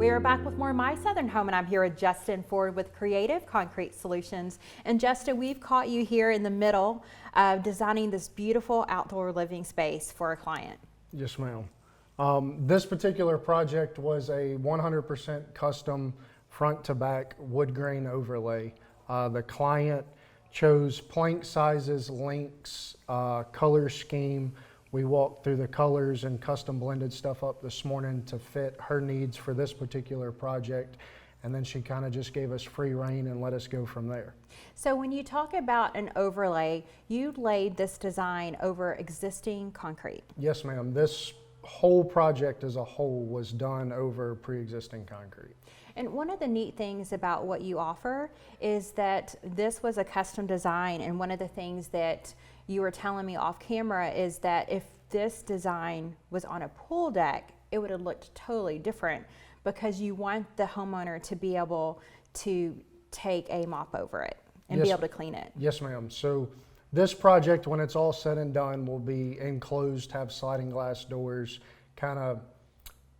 We are back with more My Southern Home, and I'm here with Justin Ford with Creative Concrete Solutions. And Justin, we've caught you here in the middle of designing this beautiful outdoor living space for a client. Yes, ma'am. This particular project was a 100% custom front to back wood grain overlay. The client chose plank sizes, lengths, color scheme. We walked through the colors and custom blended stuff up this morning to fit her needs for this particular project. And then she kind of just gave us free rein and let us go from there. So when you talk about an overlay, you laid this design over existing concrete. Yes, ma'am. This whole project as a whole was done over pre-existing concrete. And one of the neat things about what you offer is that this was a custom design, and one of the things that you were telling me off camera is that if this design was on a pool deck, it would have looked totally different, because you want the homeowner to be able to take a mop over it and be able to clean it. Yes, ma'am. So this project, when it's all said and done, will be enclosed, have sliding glass doors, kind of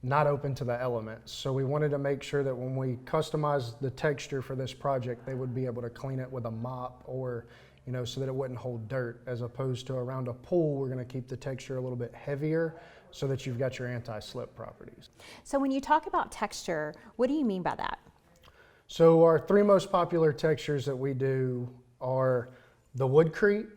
not open to the elements. So we wanted to make sure that when we customized the texture for this project, they would be able to clean it with a mop, or so that it wouldn't hold dirt, as opposed to around a pool, we're going to keep the texture a little bit heavier so that you've got your anti-slip properties. So when you talk about texture, what do you mean by that? So our three most popular textures that we do are the woodcrete,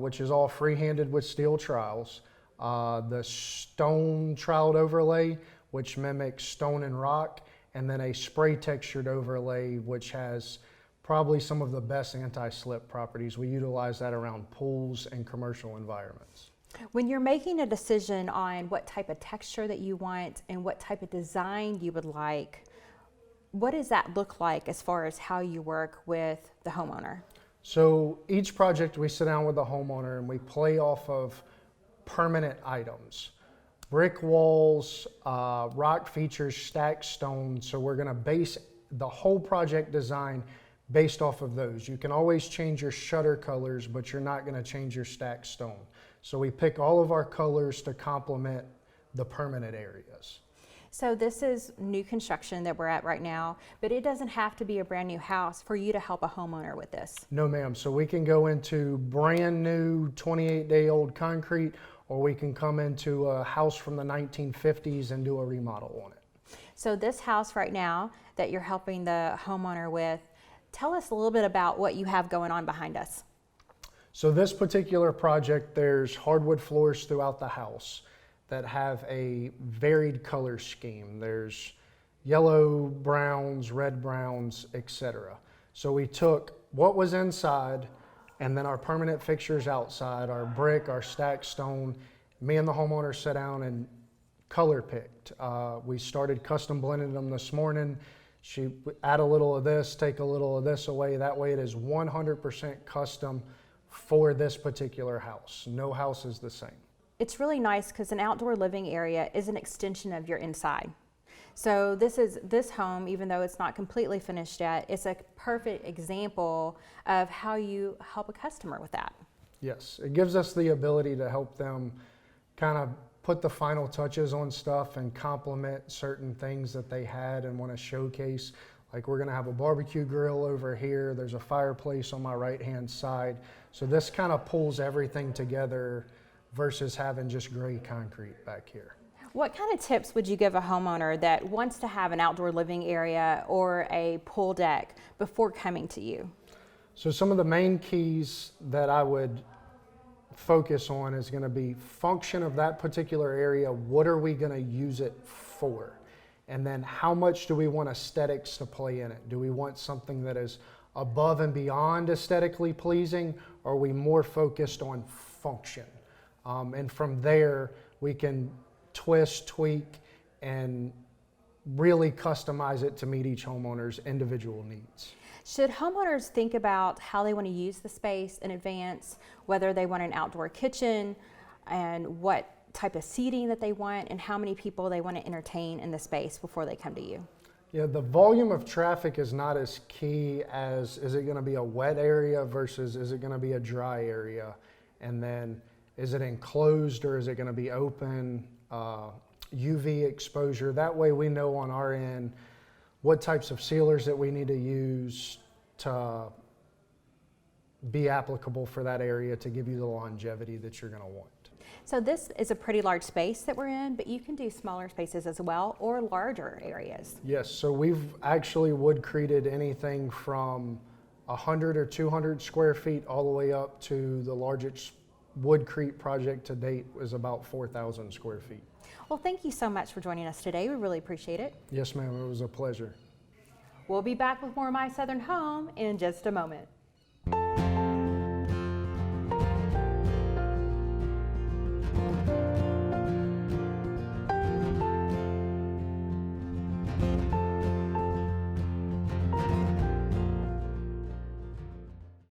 which is all free-handed with steel trowels, the stone troweled overlay, which mimics stone and rock, and then a spray textured overlay, which has probably some of the best anti-slip properties. We utilize that around pools and commercial environments. When you're making a decision on what type of texture that you want and what type of design you would like, what does that look like as far as how you work with the homeowner? So each project we sit down with the homeowner and we play off of permanent items. Brick walls, rock features, stacked stone. So we're gonna base the whole project design based off of those. You can always change your shutter colors, but you're not gonna change your stacked stone. So we pick all of our colors to complement the permanent areas. So this is new construction that we're at right now, but it doesn't have to be a brand new house for you to help a homeowner with this. No, ma'am. So we can go into brand new 28-day-old concrete, or we can come into a house from the 1950s and do a remodel on it. So this house right now that you're helping the homeowner with, tell us a little bit about what you have going on behind us. So this particular project, there's hardwood floors throughout the house that have a varied color scheme. There's yellow, browns, red browns, etc. So we took what was inside and then our permanent fixtures outside, our brick, our stacked stone. Me and the homeowner sat down and color picked. We started custom blending them this morning. She add a little of this, take a little of this away. That way it is 100% custom for this particular house. No house is the same. It's really nice because an outdoor living area is an extension of your inside. So this home, even though it's not completely finished yet, it's a perfect example of how you help a customer with that. Yes, it gives us the ability to help them kind of put the final touches on stuff and complement certain things that they had and want to showcase. Like, we're going to have a barbecue grill over here. There's a fireplace on my right-hand side. So this kind of pulls everything together versus having just gray concrete back here. What kind of tips would you give a homeowner that wants to have an outdoor living area or a pool deck before coming to you? So some of the main keys that I would focus on is going to be function of that particular area. What are we going to use it for? And then how much do we want aesthetics to play in it? Do we want something that is above and beyond aesthetically pleasing, or are we more focused on function? And from there, we can twist, tweak, and really customize it to meet each homeowner's individual needs. Should homeowners think about how they want to use the space in advance, whether they want an outdoor kitchen and what type of seating that they want and how many people they want to entertain in the space before they come to you? Yeah, the volume of traffic is not as key as, is it going to be a wet area versus is it going to be a dry area? And then is it enclosed or is it going to be open? UV exposure. That way we know on our end what types of sealers that we need to use to be applicable for that area to give you the longevity that you're going to want. So this is a pretty large space that we're in, but you can do smaller spaces as well, or larger areas. Yes, so we've actually wood-created anything from 100 or 200 square feet all the way up to the largest wood-crete project to date was about 4,000 square feet. Well, thank you so much for joining us today. We really appreciate it. Yes, ma'am, it was a pleasure. We'll be back with more of My Southern Home in just a moment.